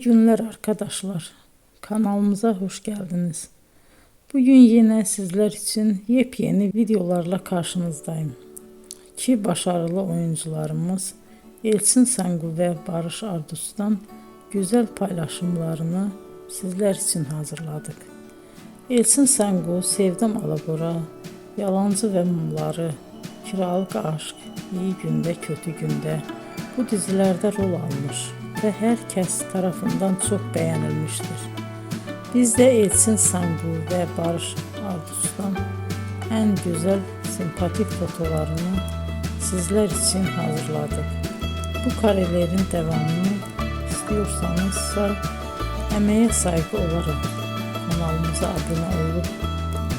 İyi günler arkadaşlar. Kanalımıza hoş geldiniz. Bugün yine sizler için yepyeni videolarla karşınızdayım. İki başarılı oyuncularımız Elçin Sangu ve Barış Ardus'tan güzel paylaşımlarını sizler için hazırladık. Elçin Sangu, Sevdim Alabora, Yalancı ve Mumları, Kiralık Aşk, İyi Günde Kötü Günde bu dizilerde rol almış ve herkes tarafından çok beğenilmiştir. Biz de Elçin Sangu ve Barış Ardus'tan en güzel sempatik fotolarını sizler için hazırladık. Bu karelerin devamını istiyorsanızsa emeğe saygı olarak kanalımıza abone olup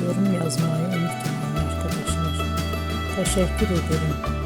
yorum yazmayı unutmayın arkadaşlar. Teşekkür ederim.